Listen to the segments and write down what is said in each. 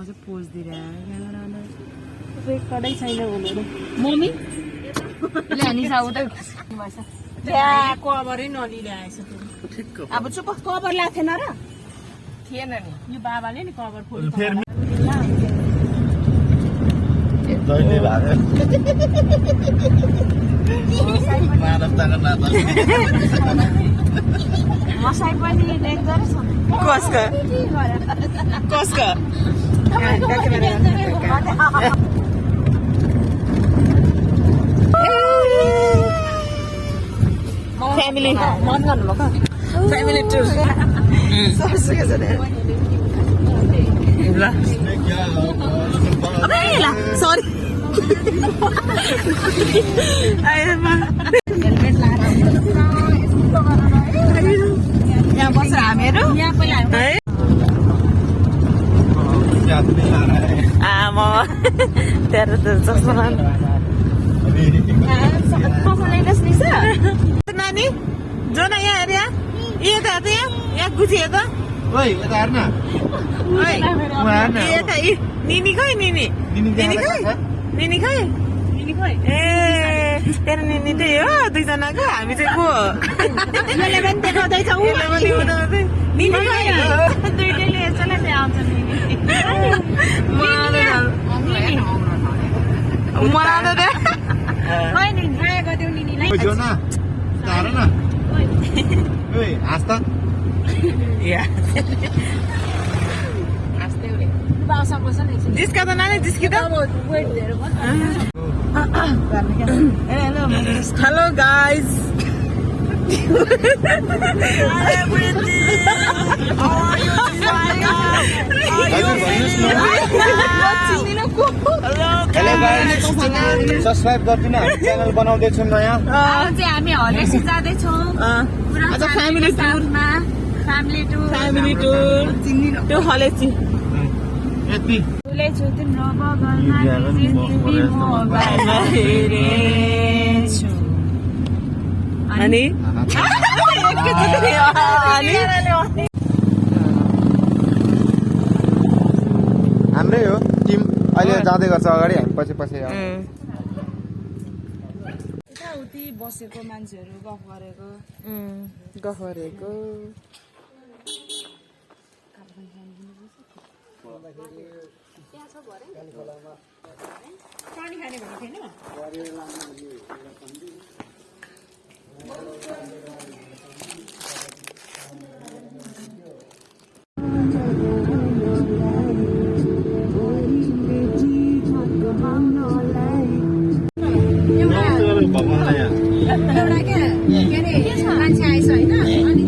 चाहिँ पोज दिइरहेको क्यामेराले रेकर्डै छैन भनेर मम्मी ले निसा उतै कभरै नलिरहेछ अब चुप कभर ल्याएको थिएन र थिएन नि यो बाबाले नि कभर खोल्नु जहिले भागे मसाइ पनि लेख्दो रहेछ कसको कसको फ्यामिली मन गर्नुभएको फ्यामिली टुर सरी हेलमेट यहाँ बस्छ हामीहरू यहाँ पहिला आमा तेरो त चस्मा नानी जो न यहाँ हेर यहाँ त यहाँ गुजियो त ओइ यता हेर्न निनी खै निनी निनी खै निनी खै निनी खै ए तेरो निनी त्यही हो दुईजनाको हामी चाहिँ को यसले पनि देखाउँदैछौ निनी खै दुईटैले यसैलाई चाहिँ आउँछ मलाई त खै नि ट्राई गरिदेऊ निनीलाई जो न हेर न ओइ हाँस त जिस्का त नानी जिस्की त हेलो गाइज सब्सक्राइब गरिदिनु हामी च्यानल बनाउँदैछौँ नयाँ चाहिँ हामी हलेसी जाँदैछौँ फ्यामिली टुरमा फ्यामिली टुर टु हलेसी यति छु तिम्रो बगलमा अनि हाम्रै हो टिम अहिले जाँदै गर्छ अगाडि हामी पछि पछि यताउति बसेको मान्छेहरू गफ गरेको पानी खाने भनेको थिएन एउटा के अरे मान्छे आएछ होइन अनि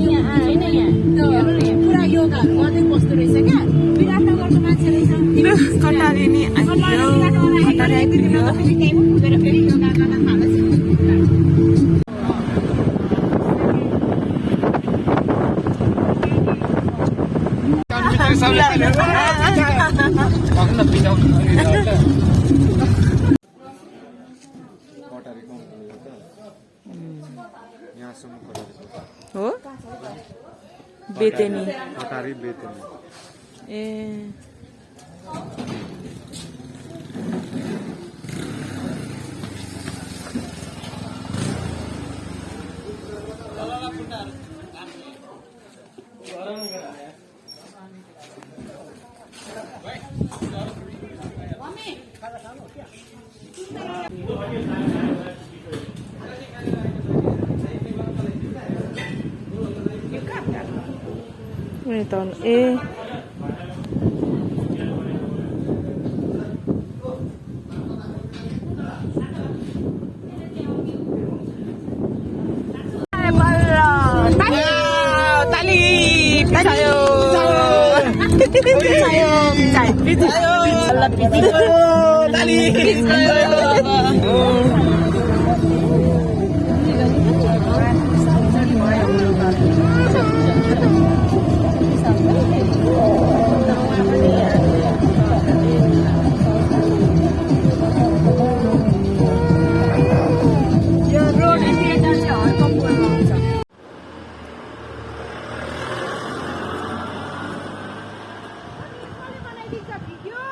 पुरा योगाहरू गर्दै बस्दो रहेछ क्या विराटनगरको मान्छे रहेछ कटारी आइपुग्यो फेरि योगा गर्न थाल्छ हो बेतेनी कटारी बेतेनी ए tahun tali pisayo tali Video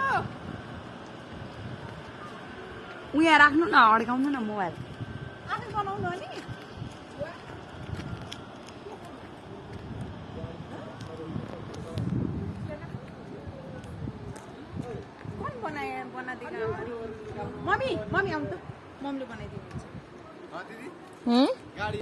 उहाँ राख्नु न अड्काउनु न मोबाइल आफै बनाउनु अनि कौन बनाइदिनु मम्मी मम्मी आउनु त मम्मीले बनाइदिनुहुन्छ गाडी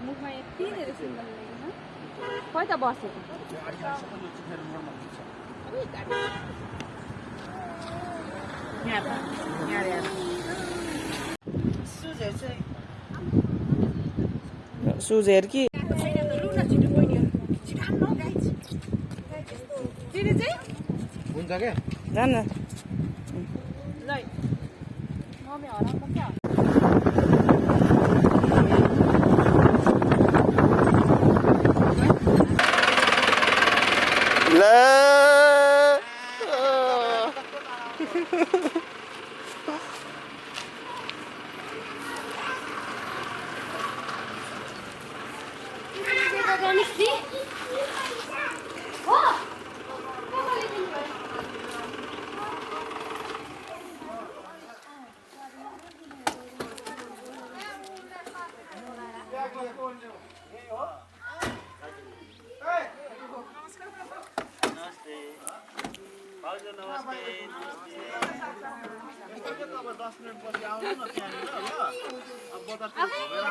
मुखमा यति धेरै सुन्दर लागेन खै त बसेको सुज हेर कि हुन्छ क्या जान मम्मी हराउनुपर्छ ल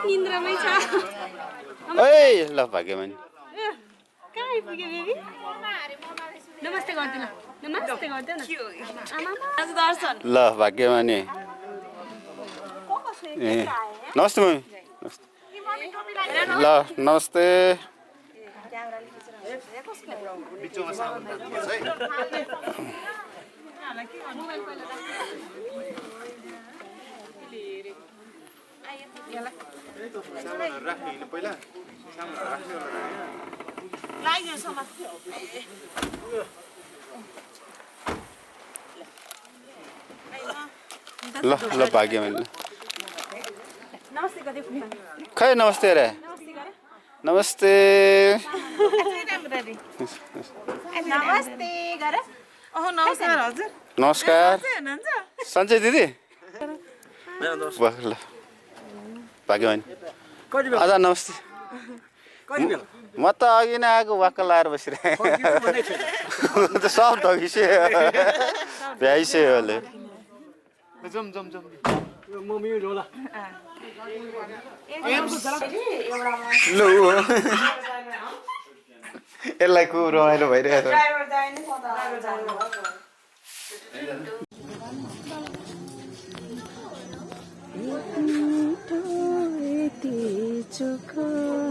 निन्द्रामै छ ओइ ल भाग्यमानी कहाँ आइपुग्यो बेबी नमस्ते गरिदिनु नमस्ते गरिदेऊ न आमा दर्शन ल भाग्यमानी ए नमस्ते मम्मी ल नमस्ते ल ल भाग्यमानी नमस्ते गरिदेऊ खै नमस्ते रे नमस्ते नमस्ते गर नमस्कार हजुर नमस्कार सञ्जय दिदी ल भाग्यमानी आज नमस्ते म त अघि नै आएको वाक्क लाएर बसिरहेको सब ढगिसे भ्याइसे अहिले लु यसलाई को रमाइलो भइरहेको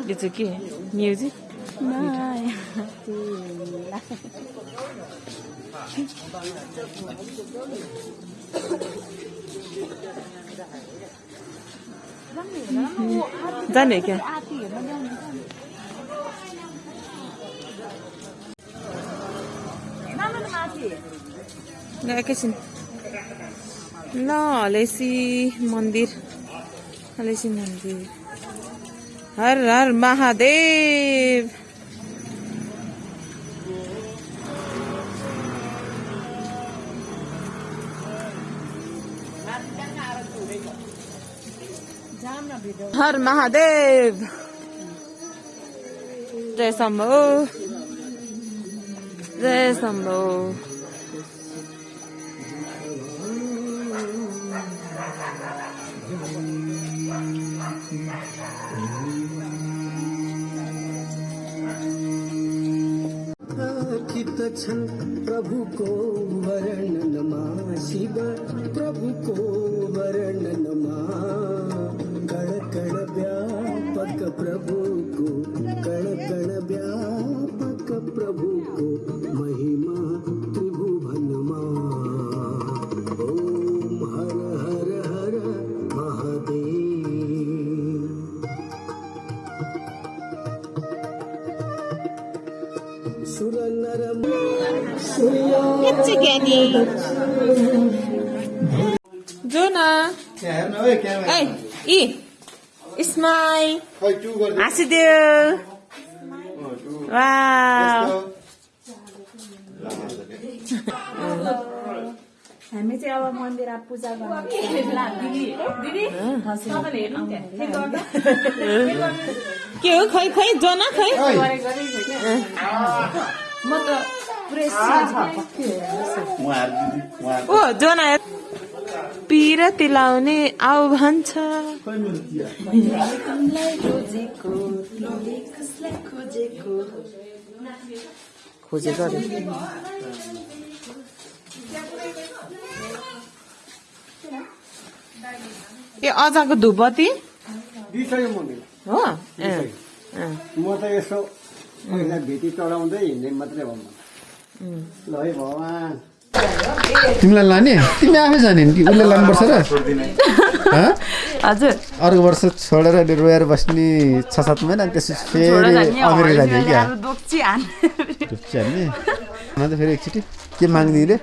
यो चाहिँ के म्युजिक जाने क्या ल एकैछिन ल हलेसी मन्दिर हलेसी मन्दिर हर हर महादेव हर महादेव जय शम्भो जय शम्भो छन् प्रभुको वर्णनमा शिव प्रभुको वर्णनमा कण कण व्यापक प्रभुको कण कण व्यापक प्रभुको महिमा त्रिभुवनमा ओम हर हर हर Mahadev Kecil gini. Jona. Hey, smile. Hasideu. Wow. हामी चाहिँ अब मन्दिर पूजा गर्न दिदी तपाईँले हेर्नु के हो खै जोना खै म त पुरै ओ जोना पिर तिलाउने आउ भन्छ खोजेको ए अझको धुपबत्ती हो म त यसो भेटी चढाउँदै हिँड्ने मात्रै हो ल है भगवान् तिमीलाई लाने तिमी आफै जाने कि उसले लानुपर्छ र हजुर अर्को वर्ष छोडेर रोएर बस्ने 6-7 महिना त्यसपछि फेरि अमेरिका जाने क्या हान्ने त फेरि एकचोटि के माग्दिने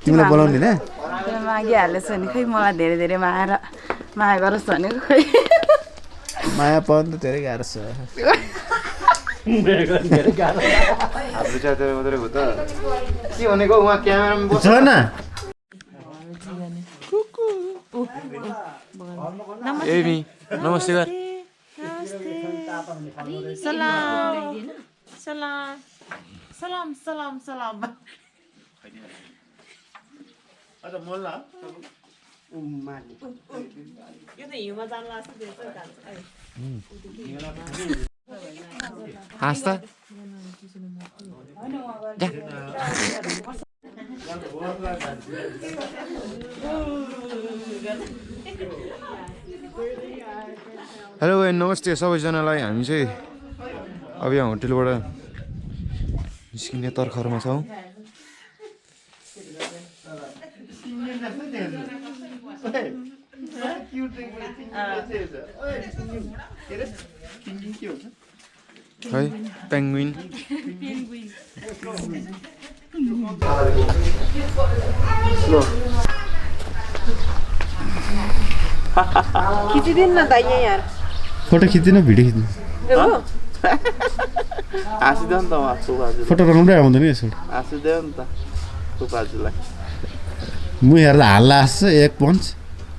तिमीलाई बोलाउने न मागिहालेछ नि खै मलाई धेरै धेरै माया गरोस् भनेको खै माया पाउनु त धेरै गाह्रो छ के भनेको उहाँ क्यामेरामा बस्छ न एमी नमस्ते गर सलाम सलाम सलाम सलाम सलाम अच्छा मोल्ला यो त हिउँमा जानु लाग्छ हाँस त हेलो नमस्ते सबैजनालाई हामी चाहिँ अब यहाँ होटेलबाट निस्किने तर्खरमा छौँ है पेंगुइन खिचिदिनु न त यहाँ यार फोटो खिच्दिन भिडियो खिच्नु हाँसिदेऊ नि त उहाँ फुपाजुलाई फोटो राम्रै आउँदैन यसो हाँसिदेऊ नि त फुपाजुलाई म हेर्दा हाल्ला हाँस्छ एक पञ्च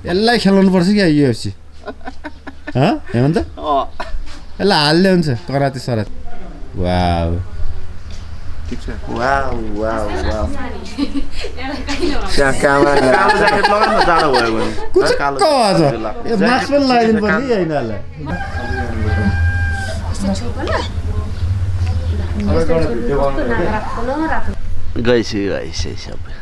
यसलाई खेलाउनु पर्छ क्या UFC हेमन्त यसलाई हाल्दै हुन्छ कराते सराते वाउ ठिक छ वाउ वाउ वाउ त्यहाँ क्यामेरा ज्याकेट लगाउनु न जाडो भयो भने कुचक्क आज यो मास्क पनि लगाइदिनु पर्ने है यिनीहरूलाई गइसक्यो सबै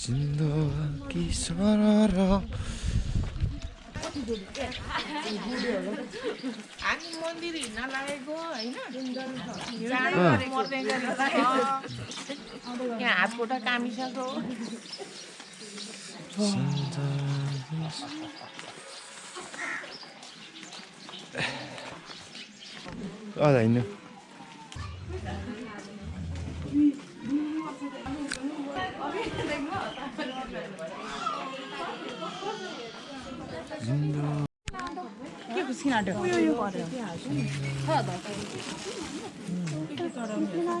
जिन्दगी सरर हामी मन्दिर हिँड्न लागेको होइन यहाँ हात खुट्टा कामिसक्यो हिँड्नु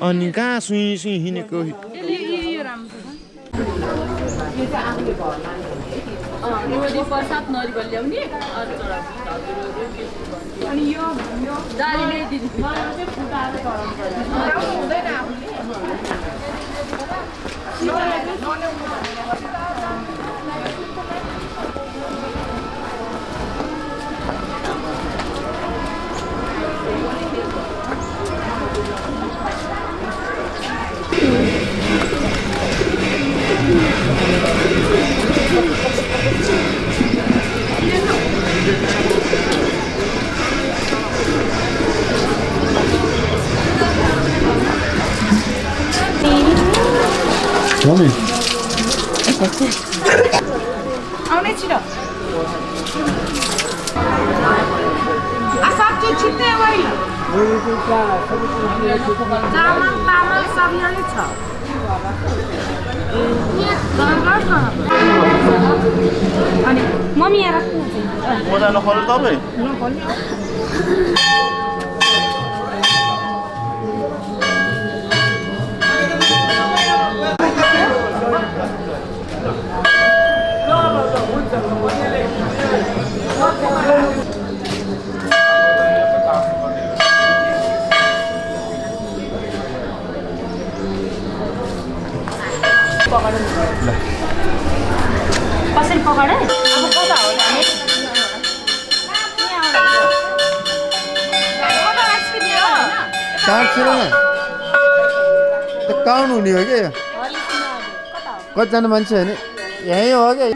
अनि कहाँ सुई सुई हिँडेको प्रसाद नरिवल ल्याउने अनि यो दारीले दिदी मम्मी आउने छिटो सब्जी छिट्टै वही चामल तामल सब यही छ अनि मम्मी यहाँ राख्नु मोजा नखोल्नु तपाईँ कसरी पकाडे अब कता हो जाने काट्छु न त काउनु हुने हो कि कतिजना मान्छे होइन यहीँ हो कि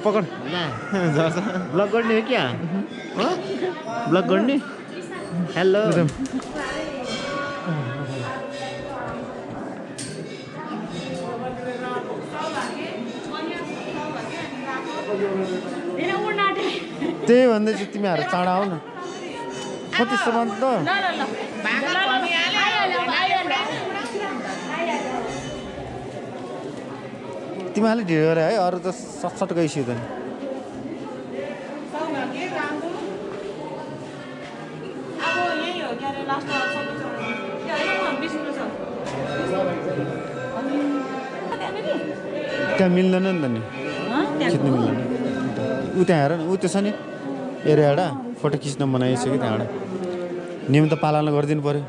पकड ब्लग गर्ने हो क्या ब्लग गर्ने हेलो त्यही भन्दैछु तिमीहरू चाँडा आऊ न म त्यस्तो भन्छ त तिमीहरूले ढिलो गरे है अरू त सटसट गइसक्यो त त्यहाँ मिल्दैन नि त नि खिच्नु मिल्दैन ऊ त्यहाँ हेर न ऊ त्यो छ नि एरियाबाट फोटो खिच्न बनाइएको छ कि त्यहाँबाट नियम त पालना गरिदिनु पर्यो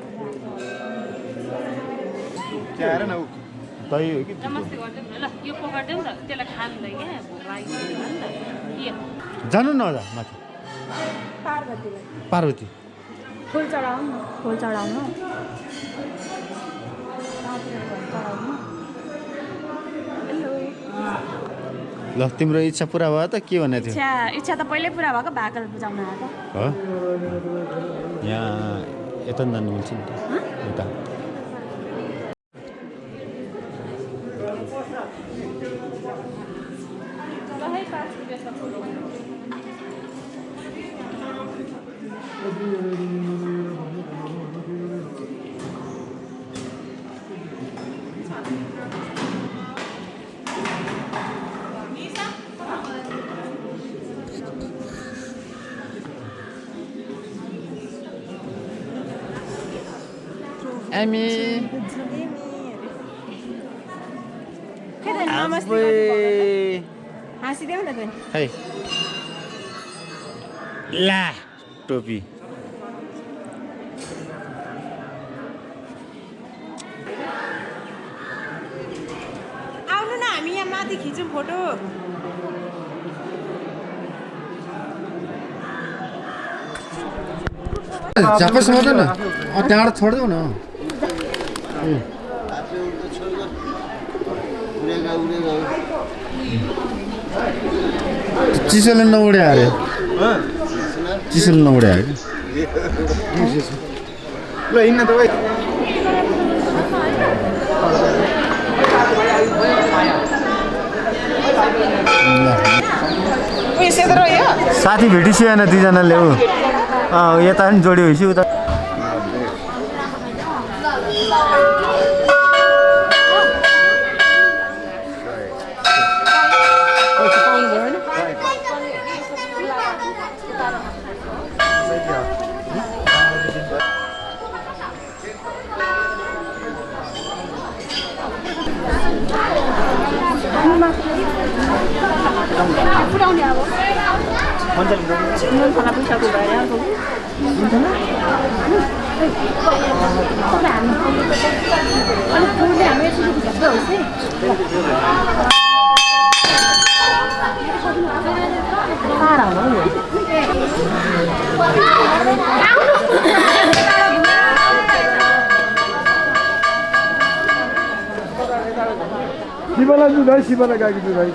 त्यहाँ हेर न ऊ तै हो कि जानु न होला माथि पार्वती फुल चढाउनु फुल चढाउनु ल तिम्रो इच्छा पुरा भयो त के भनेको थियो इच्छा त पहिल्यै पुरा भएको भाकल बुझाउन आएको हो यहाँ यता जानु मिल्छ नि त यता हामी हाँसिदेऊ न त है ला टोपी आउनु न हामी यहाँ माथि खिचौँ फोटो झ्याप्पै समाउँदैन त्यहाँबाट छोडिदेऊ न चिसोले नउड्या अरे चिसोले नउड्या कि ल हिँड्न त भाइ उयो सेतो रह्यो साथी भेटिसकेन दुईजनाले ऊ यता पनि जोड्यो भएपछि उता शिवला दुध है शिवला गाईको दुध है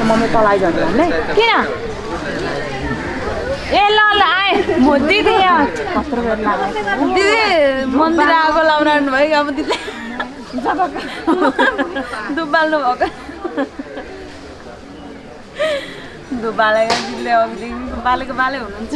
मम्मी तलाई जान्छ भने किन ए ल ल आए म दिदी यहाँ दिदी मन्दिर आगो लाउनु भयो अब दिदी दुबाल्नु भएको दुबालेको दिदीले अघिदेखि बालेको बाले हुनुहुन्छ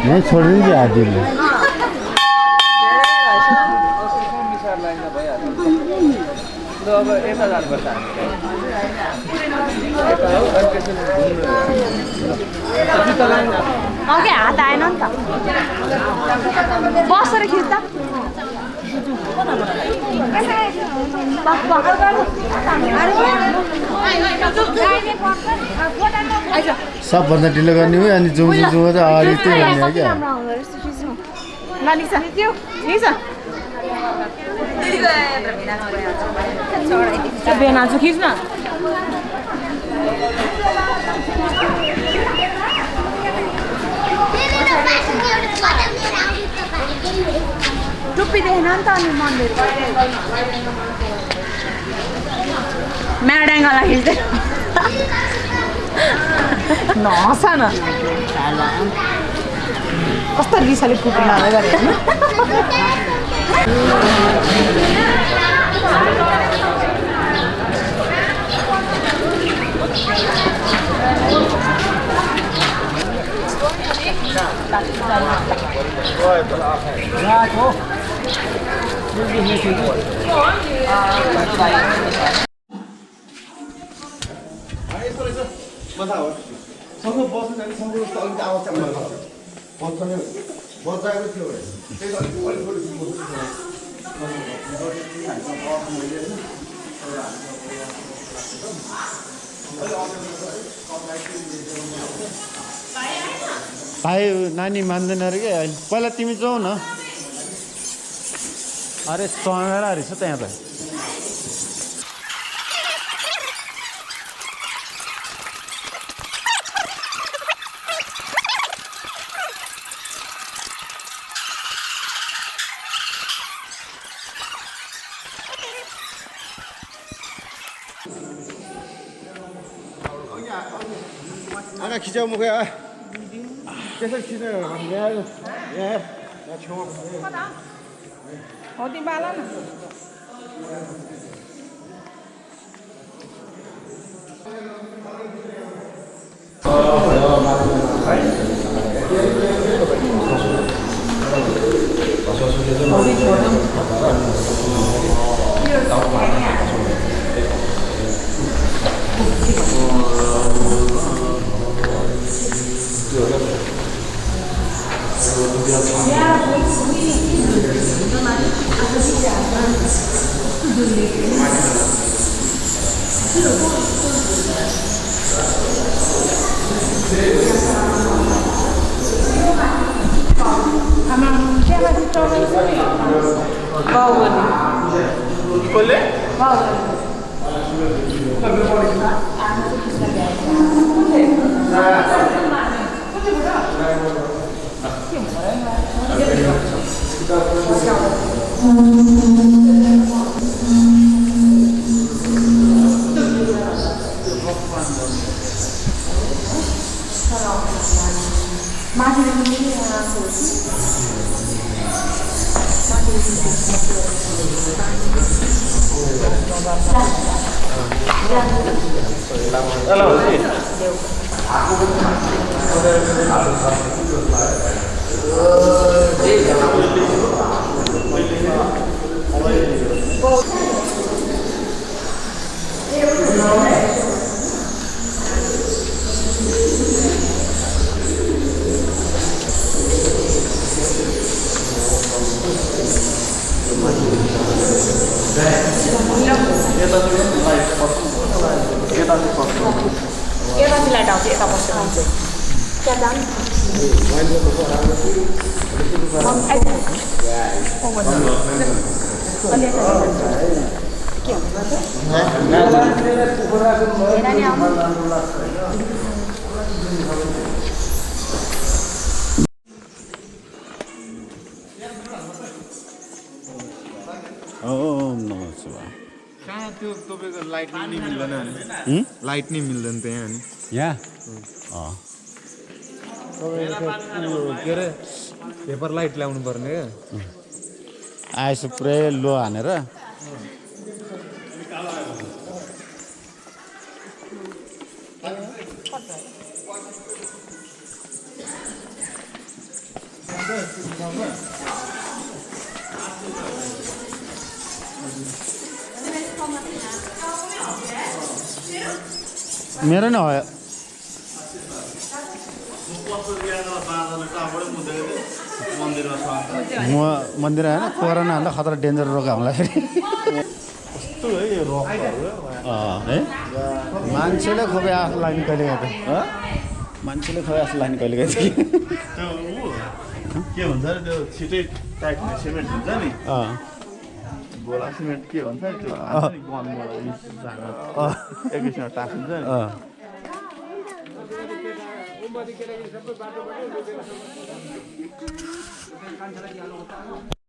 नहीं छोडिदिन्छ आदिले अब 1000 पर्छ ओके हात आएन नि त बसेर खिच्दा सबभन्दा ढिलो गर्ने हो अनि जुम जुम जुम चाहिँ अगाडि त्यही भन्ने हो क्या बेनाजु खिच्न टुप्पी देखेन नि त अनि मन्दिर म्याडाङ्गालाई खिच्दै नहस न कस्तो रिसाले टुप्पी लाँदै गरे सँगै बस्नु जाने सँगै जस्तो अलिकति आवाज चाहिँ बस्ने बजाएको थियो त्यही अलिक भाइ नानी मान्दैन अरे क्या पहिला तिमी जाऊ न अरे चमेरा रहेछ त यहाँ त आमा खिचाउ मुख त्यसरी खिच्ने यहाँ छेउमा हो ती बाला न कहाँ त्यो तपाईँको लाइट नि मिल्दैन लाइट नि मिल्दैन त्यहाँ अनि यहाँ तपाईँको के अरे पेपर लाइट ल्याउनु पर्ने क्या आएछ पुरै लो हानेर मेरो नै हो मन्दिर होइन कोरोना भन्दा खतरा डेन्जर रोग हामीलाई फेरि है मान्छेले खोपे आफू लाग्ने कहिले काहीँ मान्छेले खोपे आफू लाग्ने कहिले काहीँ के भन्छ अरे त्यो छिटै टाइट हुने सिमेन्ट हुन्छ नि गोला सिमेन्ट के भन्छ त्यो एकैछिनमा टाँसिन्छ नि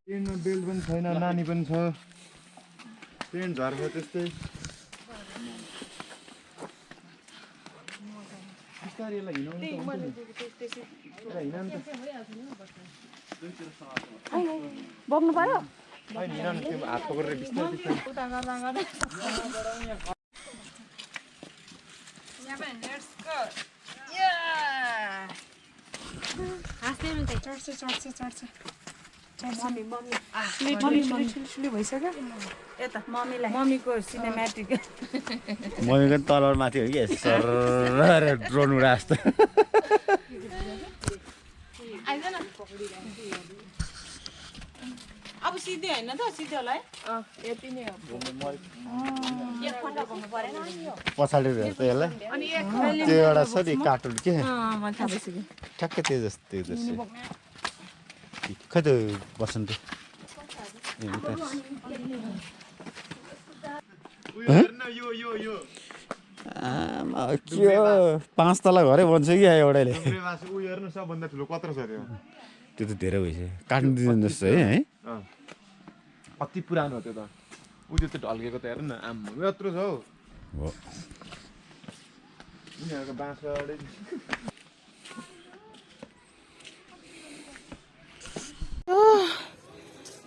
ट्रेनमा बेल्ट पनि छैन नानी पनि छ ट्रेन झर्छ त्यस्तै बिस्तारै यसलाई बोक्नु पर्यो हात पक्रेर बिस्तारै मम्मीको सिनेमेटिक मम्मीको तलबाट माथि हो कि सर ड्रोन उडा जस्तो अब सिधै होइन त सिधै होला है यति नै हो पछाडि हेर्छ यसलाई त्यो एउटा छ नि कार्टुन के ठ्याक्कै त्यो जस्तो त्यो जस्तो खै त बसन्त के 5 तला घरै बन्छ कि एउटाले सबभन्दा ठुलो कत्रो छ त्यो त धेरै भइसक्यो काट्नु दिँदैन जस्तो है अति पुरानो हो त्यो त ऊ त्यो त ढल्केको त हेर न आम्म यत्रो छ हौ यिनीहरूको बाँसको अगाडि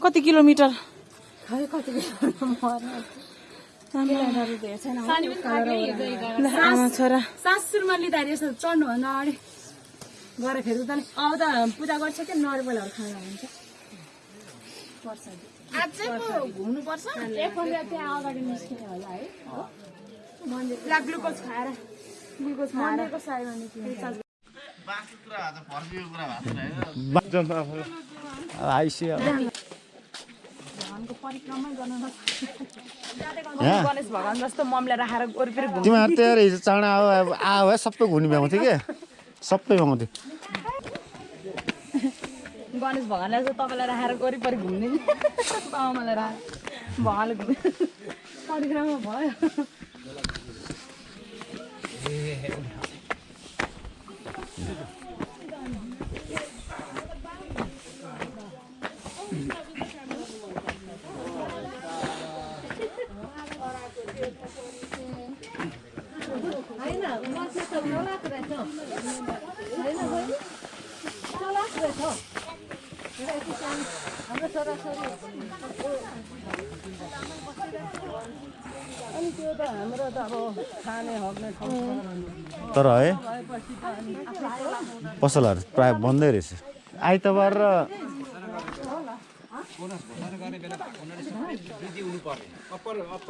कति किलोमिटर खै कति आमा छोरा सास सुरमा लिँदाखेरि यसो चढ्नुभन्दा अगाडि गएर फेरि त अब त पूजा गर्छ कि नरिवलहरू खाना हुन्छ अझै घुम्नुपर्छ एक घन्टा त्यहाँ अगाडि निस्किने होला है मन्दिर ग्लुकोज खाएर मन्दिरको साइडमा निस्किन्छ आइसि भगवानको परिक्रमा गर्न गणेश भगवान जस्तो मम्मीलाई राखेर वरिपरि घुम्नु तिमीहरू त यार हिजो चाँडो आयो है सबै घुम्नु भ्याउँथ्यो क्या सबै भ्याउँथ्यो गणेश भगवानलाई चाहिँ तपाईँलाई राखेर वरिपरि घुम्ने आमालाई राखेर भगवानले घुम्ने परिक्रमा भयो तर है पसलहरू प्राय बन्दै रहेछ आइतबार र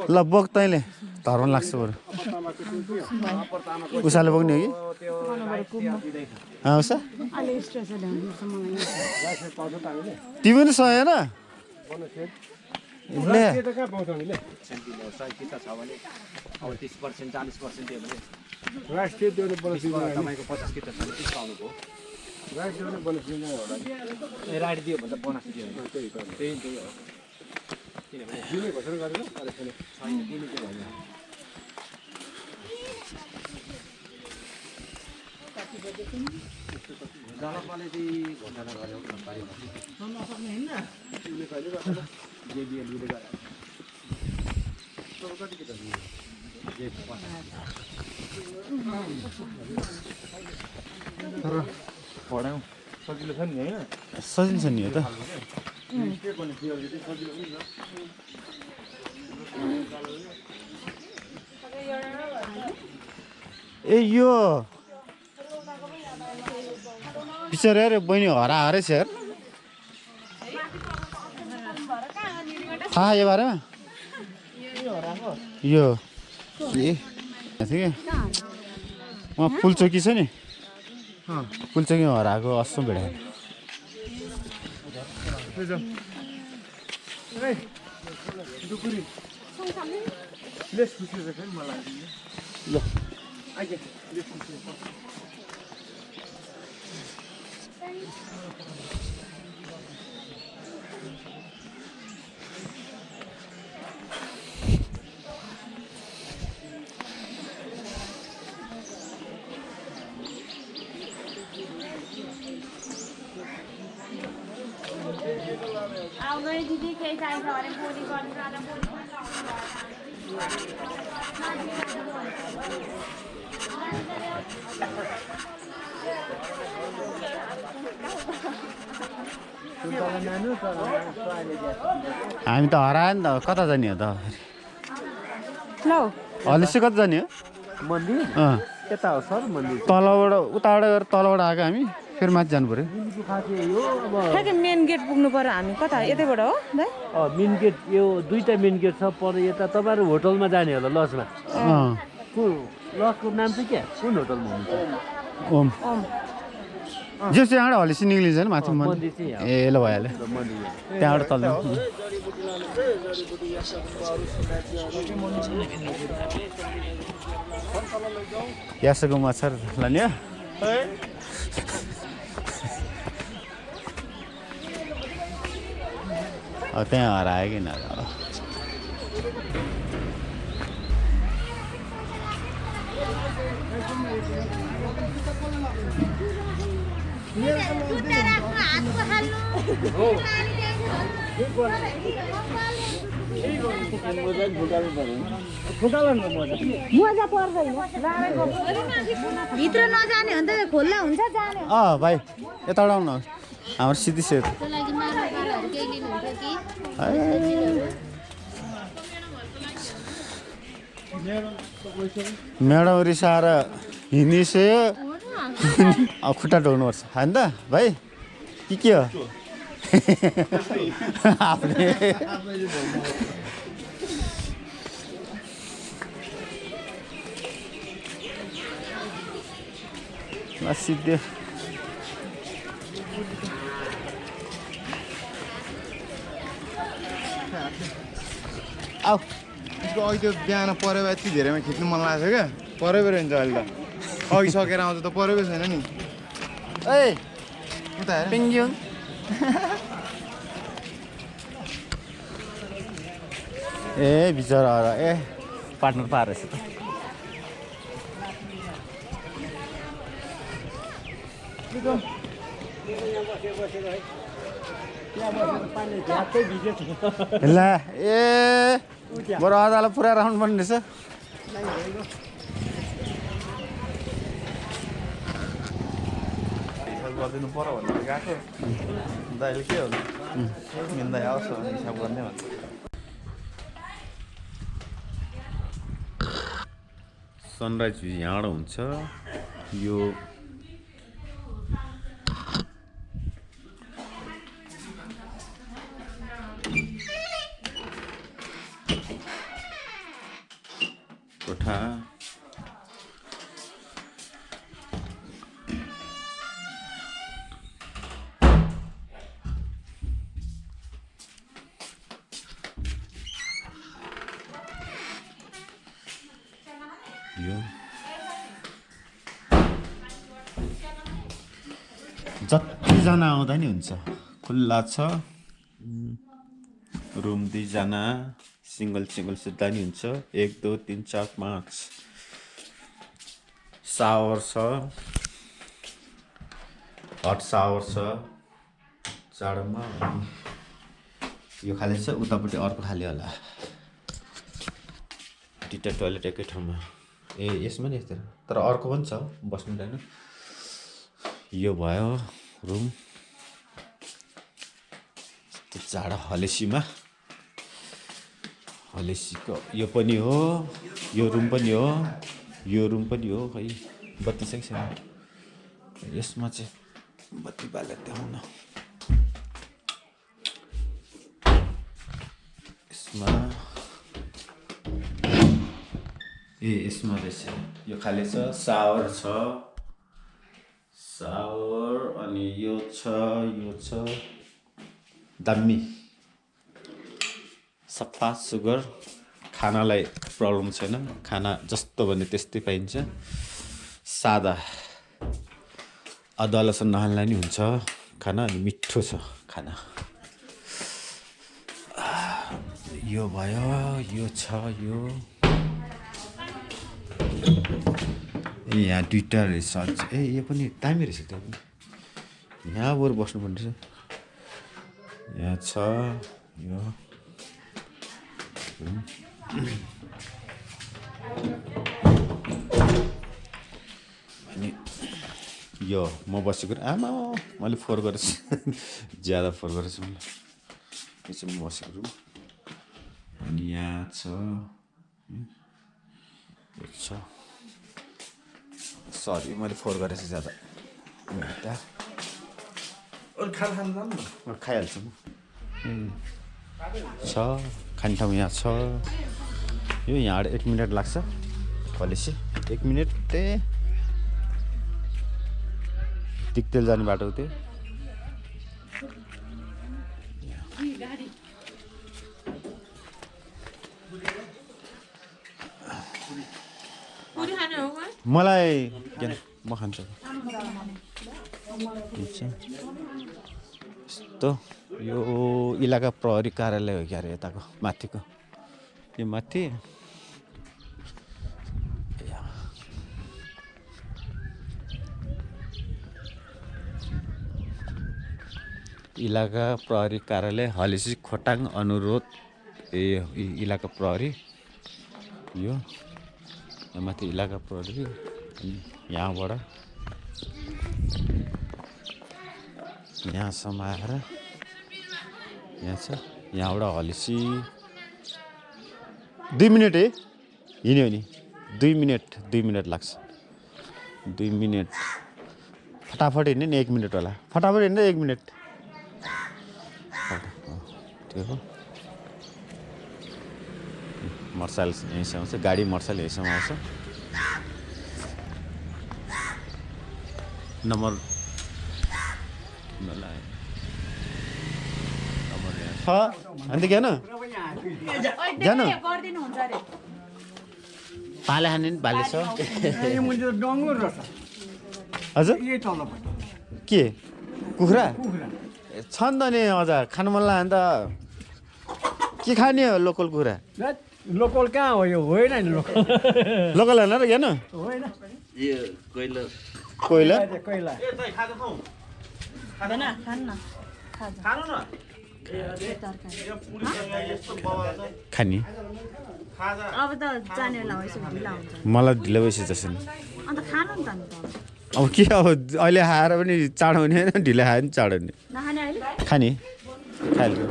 ल बोक तैँले धर्म लाग्छ बरु उसाले बोक्ने हो कि उषा तिमी पनि सहेन ले राष्ट्रिय दिनु पर्छ तपाईँको 50 किता छ भने पाउनुभयो राष्ट्रिय बोनस दिनु होला राइट दियो भने त बोनस दियो त्यही हो किनभने दिने घोषणा गरेन छैन दिने चाहिँ भएन जलपाले चाहिँ घोषणा गर्यो जेबिएलले गरे कति किता दियो तर पढाउँ सजिलो छ नि होइन सजिलो छ नि हो त ए यो बिचरा यार बहिनी हराएरै छ यार थाहा यो बारेमा यो के थियो कि उहाँ फुलचोकी छ नि फुलचोकीमा हराएको अस्सो भेडायो आउनु दिदी केही चाहिन्छ भने बोली गर्नु र हामी त हरायो नि त कता जाने हो त ल हलिसी कता जाने हो मन्दिर अँ यता हो सर मन्दिर तलबाट उताबाट गएर तलबाट आएको हामी फेरि माथि जानु पऱ्यो यो अब ठ्याक्कै मेन गेट पुग्नु पर्यो हामी कता यतैबाट हो दाइ मेन गेट यो दुईटा मेन गेट छ पर यता तपाईँहरू होटलमा जाने होला लजमा अँ लजको नाम चाहिँ के कुन होटलमा हुन्छ ओम जो चाहिँ यहाँबाट हलिसी निक्लिन्छ नि माथि मन्दिर चाहिँ यहाँ ए ल भइहाल्यो मन्दिर त्यहाँबाट तल यासको मच्छर लाने हो त्यहाँ हरायो कि नहरायो मोजा पर्दैन भित्र नजाने हो भने त खोल्ला हुन्छ जाने भाइ यताबाट आउनु हाम्रो सिधि सेट म्याडम रिसाएर हिँडिसक्यो खुट्टा ढोग्नुपर्छ होइन त भाइ के हो आफूले सिद्धे आऊ उसको अघि त्यो बिहान परेको यति धेरैमा खिच्नु मन लागेको थियो क्या परेको रहन्छ अहिले त अघि सकेर आउँछ त परेको छैन नि ए उता हेर पिङ्ग्युङ ए बिचरा ए पार्टनर पाएर रहेछ त ला ए बरु आधालाई पुरा राउन्ड पर्ने रहेछ गरिदिनु पर्यो भनेर गएको दाइले के हो मिल्दै आउँछ भने हिसाब गर्ने भन्छ सनराइज भ्यू यहाँबाट हुन्छ यो कोठा यो जतिजना आउँदा नि हुन्छ खुल्ला छ रुम 2 जना सिंगल सुत्दा नि हुन्छ 1 2 3 4 5 सावर छ हट सावर छ चाडमा यो खाली छ उतापट्टि अर्को खाली होला दुईटा टोयलेट एकै ठाउँमा ए यसमा नि यस्तो तर अर्को पनि छ बस्नुदैन यो भयो रुम जाडा हलेसीमा हलेसीको यो पनि हो यो रुम पनि हो यो रुम पनि हो खै बत्ती छैन यसमा चाहिँ बत्ती बालेर देखाउन यसमा ए यसमा रहेछ यो खाली छ सावर अनि यो छ दामी सफा सुगर खानालाई प्रब्लम छैन खाना जस्तो भने त्यस्तै पाइन्छ सादा अदुवा लसुन नहाल्ने नि हुन्छ खाना अनि मिठो छ खाना यो भयो यो छ यो यहाँ दुईटा रहेछ ए यो पनि दामी रहेछ त्यो पनि यहाँ बरु बस्नुपर्ने रहेछ यहाँ छ यो अनि यो म बसेको आमा मैले फोहोर गरेछु ज्यादा फोहोर गरेछु मैले यो चाहिँ म बसेको रुम अनि यहाँ छ सरी मैले फोहोर गरेछु ज्यादा खाइहाल्छु म छ खाने ठाउँ यहाँ छ यो यहाँबाट 1 मिनट लाग्छ कलेसी 1 मिनट तिक्तेल जाने बाटो त्यो मलाई म खान्छु यस्तो यो इलाका प्रहरी कार्यालय हो क्या अरे यताको माथिको यो माथि इलाका प्रहरी कार्यालय हलेसी खोटाङ अनुरोध इलाका प्रहरी यो माथि इलाका प्रहरी यहाँबाट यहाँसम्म आएर यहाँ छ यहाँबाट हलिसी 2 मिनट है हिँड्यो नि 2 मिनट लाग्छ 2 मिनट फटाफट हिँड्ने नि 1 मिनट होला फटाफट हिँड्दा 1 मिनट त्यो हो मोटरसाइकल यहीँसम्म आउँछ गाडी मोटरसाइकल यहीँसम्म आउँछ नम्बर अन्त ज्ञान ज्ञान पाले खाने नि भाले छ हजुर के कुखुरा छन् त नि अझ खानु मन लाग्यो भने त के खाने हो लोकल कुखुरा लोकल कहाँ हो यो होइन नि लोकल लोकल होइन र ज्ञान होइन कोइला कोइला खाने अब त जाने बेला भइसक्यो ढिला हुन्छ मलाई ढिलो भइसक्यो जस्तो नि अन्त खानु नि त अन्त अब के अब अहिले खाएर पनि चाँडो हुने होइन ढिलो खायो भने चाँडो हुने नखाने अहिले खाने खाइहाल्नु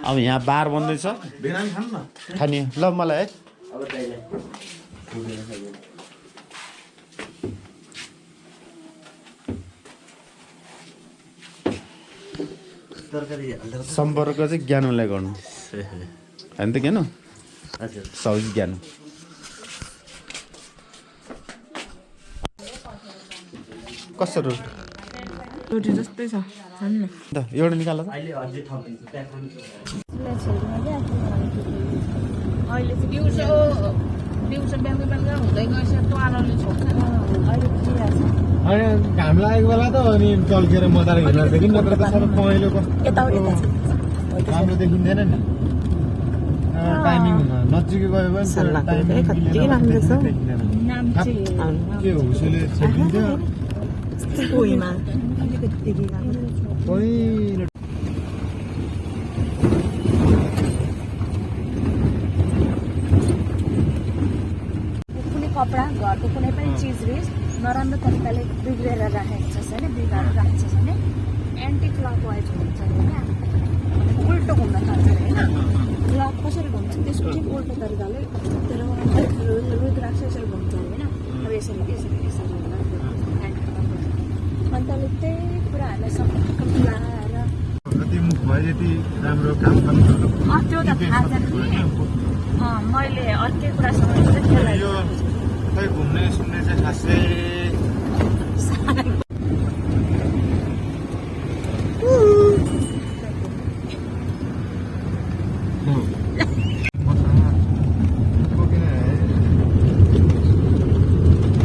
अब यहाँ बार बन्दैछ खाने ल मलाई है सम्पर्क चाहिँ ज्ञानुलाई गर्नु होइन त ज्ञानु सब्जी ज्ञानु कस्तो रोटी जस्तै छ खानु त एउटा निकाल त अहिले चाहिँ दिउँसो बिहान हुँदै गएछ टुवालले छोप्छ अहिले पुगिरहेछ अनि घाम लागेको बेला त अनि चल्केर मजाले हिँड्न कि नत्र त सबै पहेँलोको राम्रो देखिँदैन नि टाइमिङ नजिकै गयो भने के हो उसले छेकिन्थ्यो पहिलो कुनै कपडा घरको कुनै पनि चिज रिज नराम्रो तरिकाले बिग्रेर राखेको छ होइन बिगारेर राखेको छ भने एन्टी क्लक वाइज हुन्छ अरे होइन उल्टो घुम्न थाल्छ अरे होइन क्लक कसरी घुम्छ त्यसको ठिक उल्टो तरिकाले तर रुद्राक्ष यसरी घुम्छ अरे होइन अब यसरी यसरी यसरी एन्टी क्लक अन्त त्यही कुराहरूलाई सबै मिलाएर कति मुख भयो यति राम्रो काम गर्नु त्यो त थाहा छैन नि मैले अर्कै कुरासँग त्यसलाई यो खै घुम्ने सुन्ने चाहिँ खासै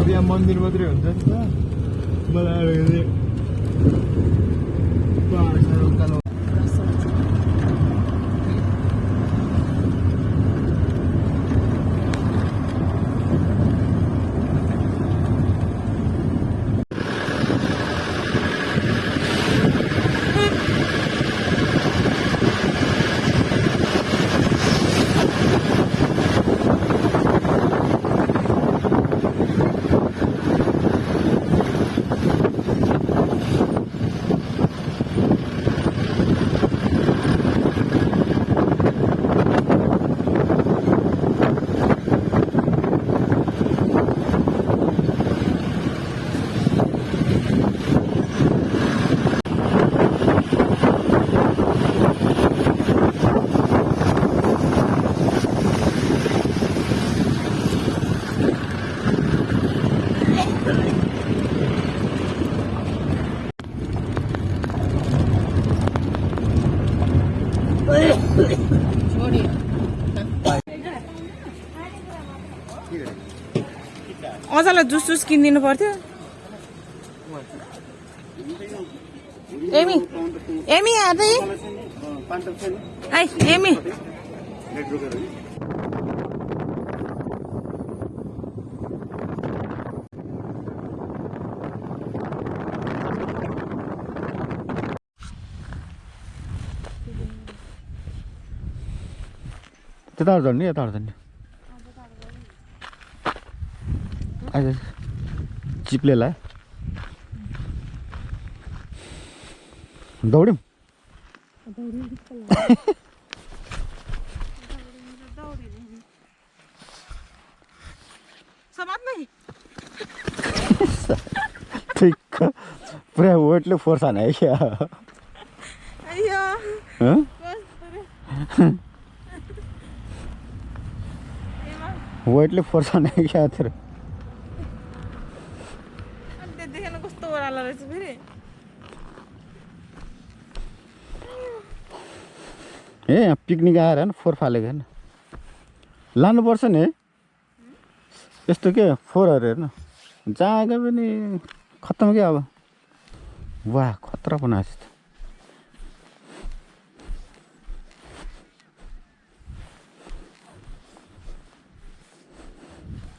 अब यहाँ मन्दिर मात्रै हुन्छ नि त मलाई उकालो अझलाई जुस जुस किनिदिनु पर्थ्यो एमी एमी आदै एमी त्यताबाट झर्ने यताबाट झर्ने आज चिप्ले ला दौड्यौँ समात्नै ठिक पुरा वेटले फोर्स हाने है क्या अಯ್ಯೋ हँ? वेटले फोर्स हाने है क्या तेरो अनि त्यतिखेर कस्तो ओह्रालो रहेछ फेरि ए यहाँ पिकनिक आएर होइन फोहोर फालेको होइन लानुपर्छ नि है यस्तो के फोहोरहरू हेर्नु जग्गा पनि खत्तम क्या अब वाह खतरा बनाएछ त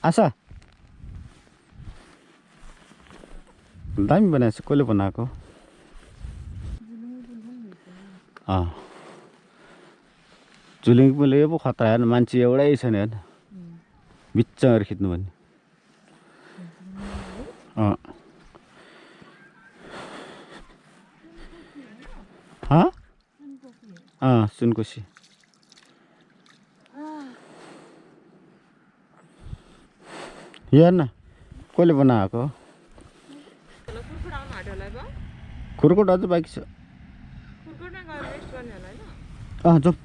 आशा दामी बनाएछ कसले बनाएको जुलिङ पुलले पो खतरा हेर्नु मान्छे एउटै छैन हेर्नु बिच्चाएर खिच्नु भने सुनकोसी हेर्न कसले बनाएको कुर्कुट आउनु आँट्यो होला अब खुर्कोट अझ बाँकी छ कुर्कुटमा गएर रेस्ट गर्ने होला होइन जाउँ